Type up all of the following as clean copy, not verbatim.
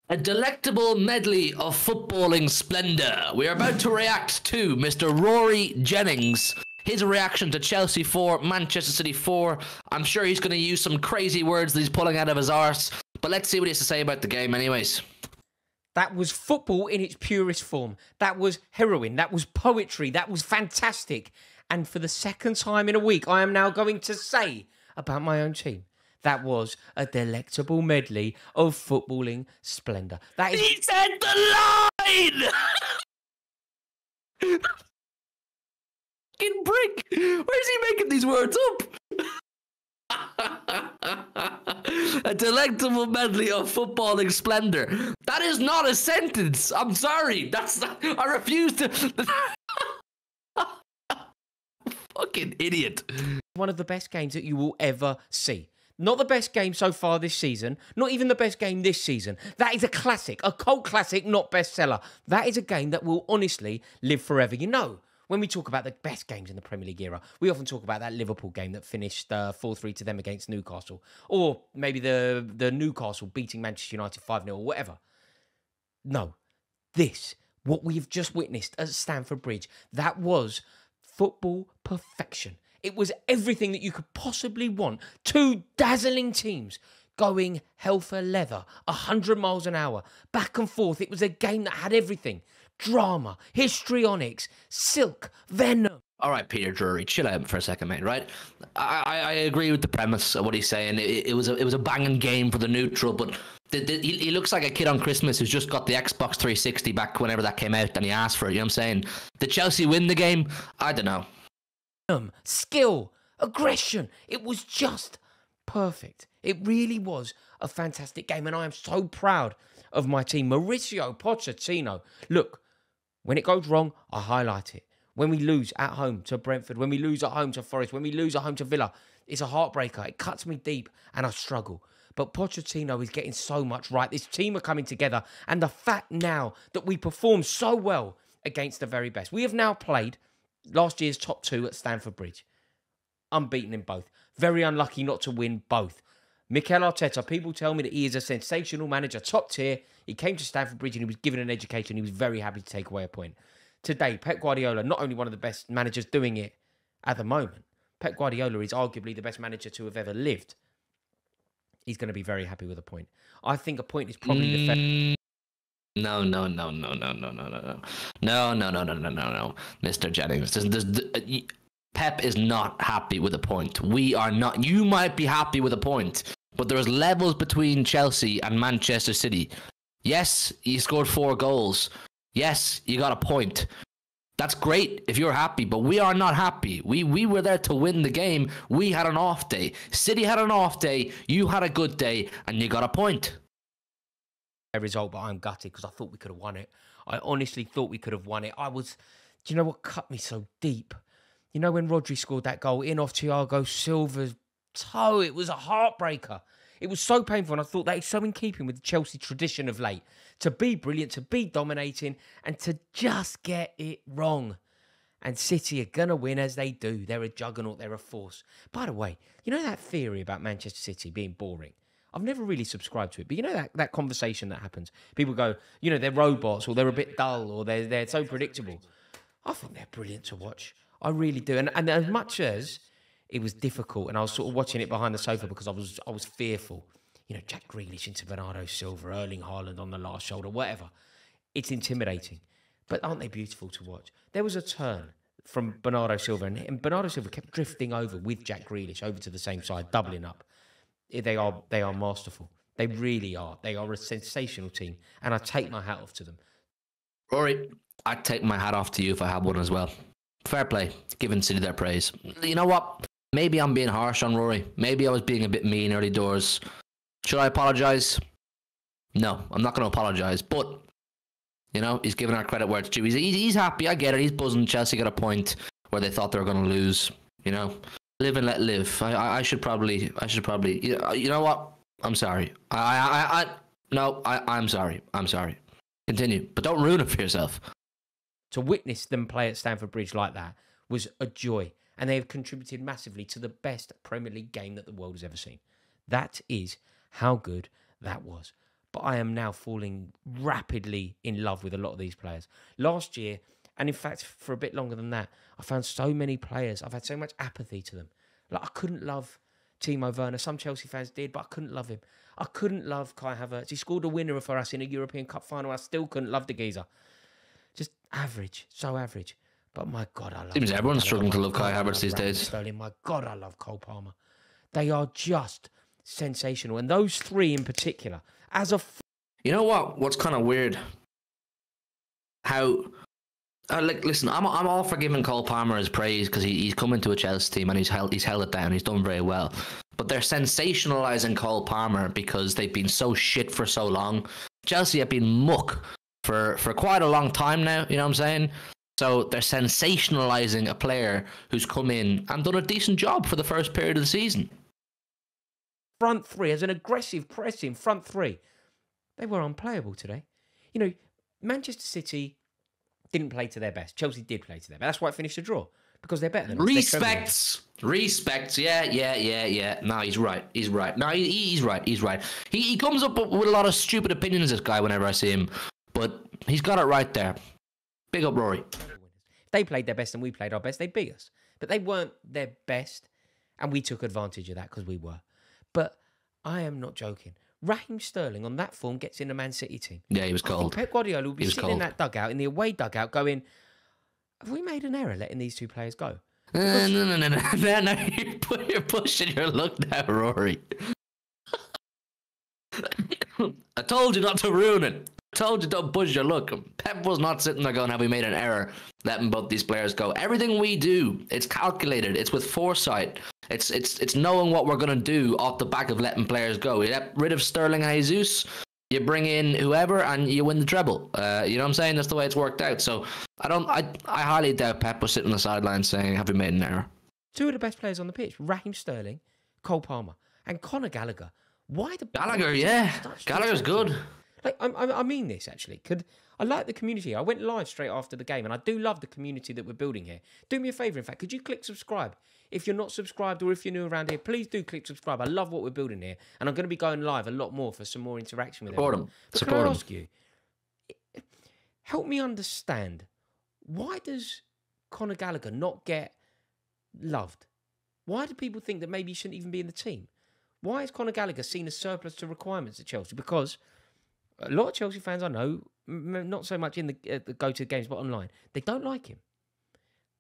A delectable medley of footballing splendour. We are about to react to Mr. Rory Jennings. His reaction to Chelsea 4, Manchester City 4. I'm sure he's going to use some crazy words that he's pulling out of his arse. But let's see what he has to say about the game anyways. That was football in its purest form. That was heroin. That was poetry. That was fantastic. And for the second time in a week, I am now going to say about my own team, that was a delectable medley of footballing splendour. That is... He said the line! Fucking brick! Where's he making these words up? A delectable medley of footballing splendour. That is not a sentence. I'm sorry. That's not, I refuse to... Fucking idiot. One of the best games that you will ever see. Not the best game so far this season. Not even the best game this season. That is a classic. A cult classic, not bestseller. That is a game that will honestly live forever. You know, when we talk about the best games in the Premier League era, we often talk about that Liverpool game that finished 4-3 to them against Newcastle. Or maybe the Newcastle beating Manchester United 5-0 or whatever. No. This, what we have just witnessed at Stamford Bridge, that was football perfection. It was everything that you could possibly want. Two dazzling teams going hell for leather, 100 miles an hour, back and forth. It was a game that had everything. Drama, histrionics, silk, venom. All right, Peter Drury, chill out for a second, mate, right? I agree with the premise of what he's saying. It was a banging game for the neutral, but he looks like a kid on Christmas who's just got the Xbox 360 back whenever that came out and he asked for it, you know what I'm saying? Did Chelsea win the game? I don't know. Skill, aggression. It was just perfect. It really was a fantastic game, and I am so proud of my team. Mauricio Pochettino. Look, when it goes wrong, I highlight it. When we lose at home to Brentford, when we lose at home to Forest, when we lose at home to Villa, it's a heartbreaker. It cuts me deep, and I struggle. But Pochettino is getting so much right. This team are coming together, and the fact now that we perform so well against the very best. We have now played last year's top two at Stamford Bridge. Unbeaten in both. Very unlucky not to win both. Mikel Arteta, people tell me that he is a sensational manager, top tier. He came to Stamford Bridge and he was given an education. He was very happy to take away a point. Today, Pep Guardiola, not only one of the best managers doing it at the moment, Pep Guardiola is arguably the best manager to have ever lived. He's going to be very happy with a point. I think a point is probably the fair... No, Mr. Jennings. Pep is not happy with a point. We are not. You might be happy with a point, but there's levels between Chelsea and Manchester City. Yes, you scored 4 goals. Yes, you got a point. That's great if you're happy, but we are not happy. We were there to win the game. We had an off day. City had an off day. You had a good day, and you got a point. Result, but I'm gutted because I thought we could have won it. I honestly thought we could have won it. Do you know what cut me so deep? You know when Rodri scored that goal in off Thiago Silva's toe? It was a heartbreaker. It was so painful, and I thought that is so in keeping with the Chelsea tradition of late. To be brilliant, to be dominating, and to just get it wrong. And City are going to win as they do. They're a juggernaut, they're a force. By the way, you know that theory about Manchester City being boring? I've never really subscribed to it, but you know that conversation that happens? People go, you know, they're robots, or they're a bit dull, or they're so predictable. I think they're brilliant to watch. I really do. And as much as it was difficult, and I was sort of watching it behind the sofa because I was fearful. You know, Jack Grealish into Bernardo Silva, Erling Haaland on the last shoulder, whatever. It's intimidating. But aren't they beautiful to watch? There was a turn from Bernardo Silva, and Bernardo Silva kept drifting over with Jack Grealish over to the same side, doubling up. They are masterful. They really are. They are a sensational team, and I take my hat off to them. Rory, I'd take my hat off to you if I had one as well. Fair play, giving City their praise. You know what? Maybe I'm being harsh on Rory. Maybe I was being a bit mean early doors. Should I apologise? No, I'm not going to apologise. But, you know, he's giving our credit where it's due. He's happy. I get it. He's buzzing. Chelsea got a point where they thought they were going to lose. You know, live and let live. I should probably. You know what? I'm sorry. I'm sorry. I'm sorry. Continue, but don't ruin it for yourself. To witness them play at Stamford Bridge like that was a joy, and they have contributed massively to the best Premier League game that the world has ever seen. That is how good that was. but I am now falling rapidly in love with a lot of these players. Last year, and in fact, for a bit longer than that, I found so many players. I've had so much apathy to them. Like, I couldn't love Timo Werner. Some Chelsea fans did, but I couldn't love him. I couldn't love Kai Havertz. He scored a winner for us in a European Cup final. I still couldn't love the geezer. Just average, so average. But my God, I love Seems everyone's struggling to love Kai Havertz these days. Sterling, my God, I love Cole Palmer. They are just sensational. And those three in particular, as a... You know what? What's kind of weird? How... listen, I'm all for giving Cole Palmer his praise because he's come into a Chelsea team and he's held it down. He's done very well. But they're sensationalising Cole Palmer because they've been so shit for so long. Chelsea have been muck for quite a long time now, you know what I'm saying? So they're sensationalising a player who's come in and done a decent job for the first period of the season. Front three, as an aggressive pressing front three, they were unplayable today. You know, Manchester City didn't play to their best. Chelsea did play to their best. That's why it finished a draw, because they're better than us. Respects. Yeah. No, he's right. No, he's right. He comes up with a lot of stupid opinions, this guy, whenever I see him. But he's got it right there. Big up, Rory. If they played their best and we played our best, they beat us. But they weren't their best, and we took advantage of that because we were. But I am not joking. Raheem Sterling on that form gets in the Man City team. Yeah, he was cold. Pep Guardiola will be sitting in that dugout, in the away dugout, going, have we made an error letting these two players go? No. You're pushing your luck now, Rory. I told you not to ruin it. I told you don't push your luck. Pep was not sitting there going, have we made an error letting both these players go? Everything we do, it's calculated. It's with foresight. It's knowing what we're going to do off the back of letting players go. You get rid of Sterling and Jesus, you bring in whoever, and you win the treble. You know what I'm saying? That's the way it's worked out. So I highly doubt Pep was sitting on the sidelines saying, have we made an error? Two of the best players on the pitch, Raheem Sterling, Cole Palmer, and Conor Gallagher. Why the... Gallagher, yeah. Gallagher's good. Like, I mean this, actually. I like the community. I went live straight after the game, and I do love the community that we're building here. Do me a favour, in fact. Could you click subscribe? If you're not subscribed or if you're new around here, please do click subscribe. I love what we're building here, and I'm going to be going live a lot more for some more interaction with everyone. Can I ask you, help me understand, why does Conor Gallagher not get loved? Why do people think that maybe he shouldn't even be in the team? Why is Conor Gallagher seen as surplus to requirements at Chelsea? Because a lot of Chelsea fans I know, not so much in the go-to games, but online, they don't like him.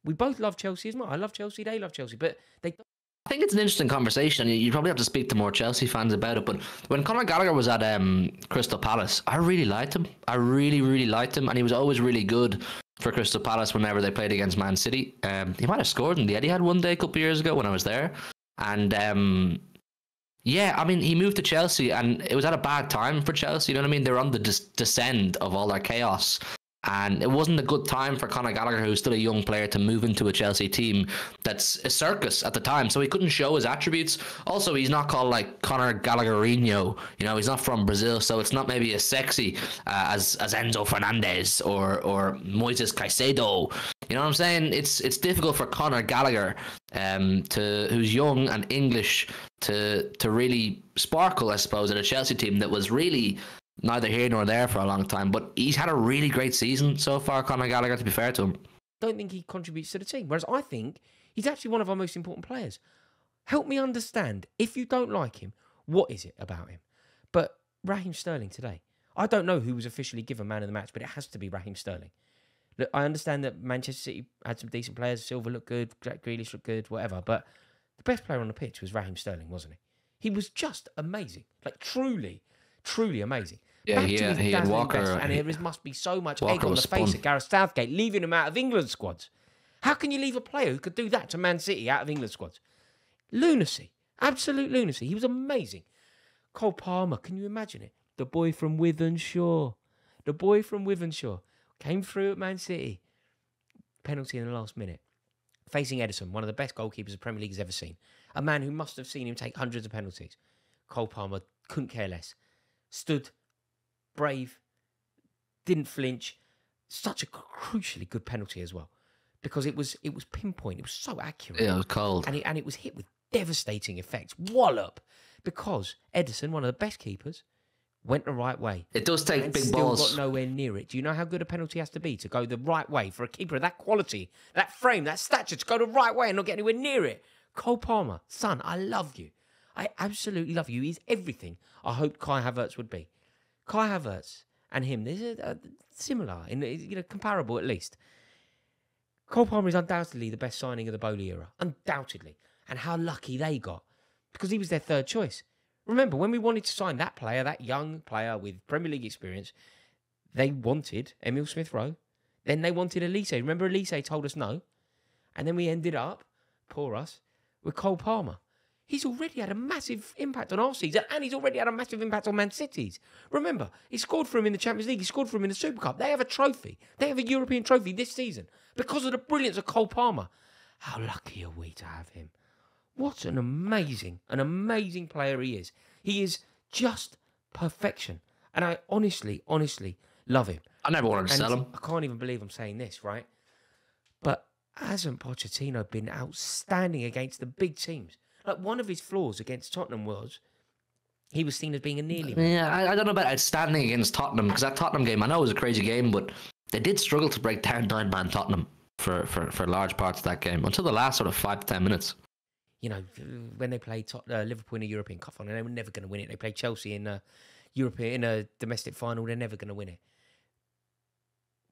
We both love Chelsea as well. I love Chelsea, they love Chelsea, but they don't. I think it's an interesting conversation. You probably have to speak to more Chelsea fans about it. But when Conor Gallagher was at Crystal Palace, I really liked him. I really, really liked him. And he was always really good for Crystal Palace whenever they played against Man City. He might have scored in the Etihad one day a couple of years ago when I was there. And yeah, I mean, he moved to Chelsea and it was at a bad time for Chelsea. You know what I mean? They were on the descend of all their chaos. And it wasn't a good time for Conor Gallagher, who's still a young player, to move into a Chelsea team that's a circus at the time. So he couldn't show his attributes. Also, he's not called like Conor Gallagherinho. You know, he's not from Brazil, so it's not maybe as sexy as Enzo Fernandez or Moises Caicedo. You know what I'm saying? It's difficult for Conor Gallagher, who's young and English, to really sparkle, I suppose, at a Chelsea team that was really neither here nor there for a long time. But he's had a really great season so far, Conor Gallagher, to be fair to him. I don't think he contributes to the team, whereas I think he's actually one of our most important players. Help me understand, if you don't like him, what is it about him? But Raheem Sterling today, I don't know who was officially given man of the match, but it has to be Raheem Sterling. Look, I understand that Manchester City had some decent players. Silva looked good, Jack Grealish looked good, whatever. But the best player on the pitch was Raheem Sterling, wasn't he? He was just amazing. Like, truly, truly amazing. Yeah, he had Walker. And there must be so much egg on the face of Gareth Southgate leaving him out of England squads. How can you leave a player who could do that to Man City out of England squads? Lunacy. Absolute lunacy. He was amazing. Cole Palmer, can you imagine it? The boy from Withenshaw. The boy from Withenshaw came through at Man City. Penalty in the last minute. Facing Ederson, one of the best goalkeepers the Premier League has ever seen. A man who must have seen him take hundreds of penalties. Cole Palmer couldn't care less. Stood brave, didn't flinch. Such a crucially good penalty as well, because it was pinpoint. It was so accurate. Yeah, it was cold, and it was hit with devastating effects. Wallop, because Ederson, one of the best keepers, went the right way. It does take and big still balls. got nowhere near it. Do you know how good a penalty has to be to go the right way for a keeper of that quality, that frame, that stature, to go the right way and not get anywhere near it? Cole Palmer, son, I love you. I absolutely love you. He's everything I hoped Kai Havertz would be. Kai Havertz and him, they're similar, comparable at least. Cole Palmer is undoubtedly the best signing of the Bowley era. Undoubtedly. And how lucky they got. Because he was their third choice. Remember, when we wanted to sign that player, that young player with Premier League experience, they wanted Emile Smith-Rowe. Then they wanted Elise. Remember, Elise told us no. And then we ended up, poor us, with Cole Palmer. He's already had a massive impact on our season, and he's already had a massive impact on Man City's. Remember, he scored for him in the Champions League. He scored for him in the Super Cup. They have a trophy. They have a European trophy this season because of the brilliance of Cole Palmer. How lucky are we to have him? What an amazing player he is. He is just perfection. And I honestly love him. I never wanted to sell him. I can't even believe I'm saying this, right? But hasn't Pochettino been outstanding against the big teams? Like, one of his flaws against Tottenham was he was seen as being a nearly man. Yeah, I don't know about outstanding against Tottenham, because that Tottenham game, I know it was a crazy game, but they did struggle to break down 9-man Tottenham for large parts of that game, until the last sort of 5 to 10 minutes. You know, when they played Liverpool in a European Cup final, they were never going to win it. They played Chelsea in a domestic final, they're never going to win it.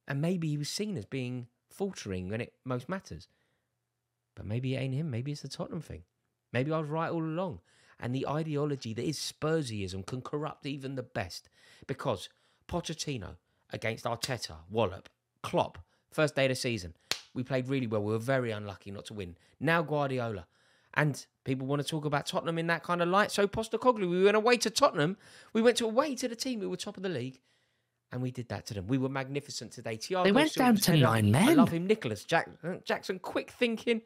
And maybe he was seen as being faltering when it most matters. But maybe it ain't him. Maybe it's the Tottenham thing. Maybe I was right all along. And the ideology that is Spursism can corrupt even the best. Because Pochettino against Arteta, Wallop, Klopp, first day of the season, we played really well. We were very unlucky not to win. Now Guardiola. And people want to talk about Tottenham in that kind of light. So Postecoglou, we went away to Tottenham. We went away to the team who were top of the league. And we did that to them. We were magnificent today. They went down to 9 men. I love him. Nicholas Jackson, quick thinking.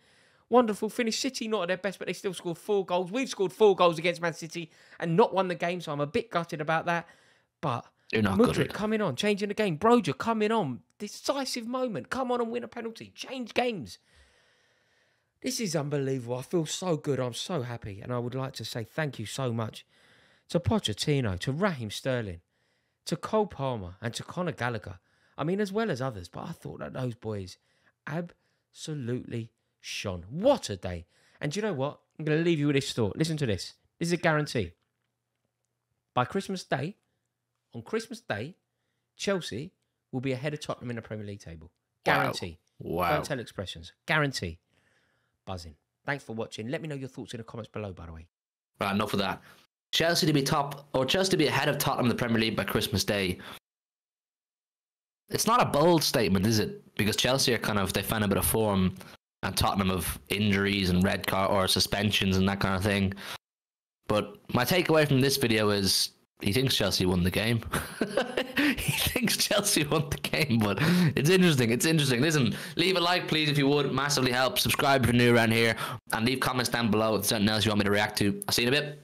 Wonderful finish. City not at their best, but they still scored 4 goals. We've scored 4 goals against Man City and not won the game, so I'm a bit gutted about that. But Mudryk coming on, changing the game. Broja coming on. Decisive moment. Come on and win a penalty. Change games. This is unbelievable. I feel so good. I'm so happy. And I would like to say thank you so much to Pochettino, to Raheem Sterling, to Cole Palmer, and to Conor Gallagher. I mean, as well as others. But I thought that those boys absolutely shone. What a day. And do you know what? I'm going to leave you with this thought. Listen to this. This is a guarantee. By Christmas Day, on Christmas Day, Chelsea will be ahead of Tottenham in the Premier League table. Guarantee. Wow. Don't tell expressions. Guarantee. Buzzing. Thanks for watching. Let me know your thoughts in the comments below, by the way. Right, enough of that. Chelsea to be Chelsea to be ahead of Tottenham in the Premier League by Christmas Day. It's not a bold statement, is it? Because Chelsea are they found a bit of form, and Tottenham of injuries and red card or suspensions and that kind of thing. But my takeaway from this video is he thinks Chelsea won the game. He thinks Chelsea won the game, but it's interesting. It's interesting. Listen, leave a like, please, if you would. Massively help. Subscribe if you're new around here, and leave comments down below if there's something else you want me to react to. I'll see you in a bit.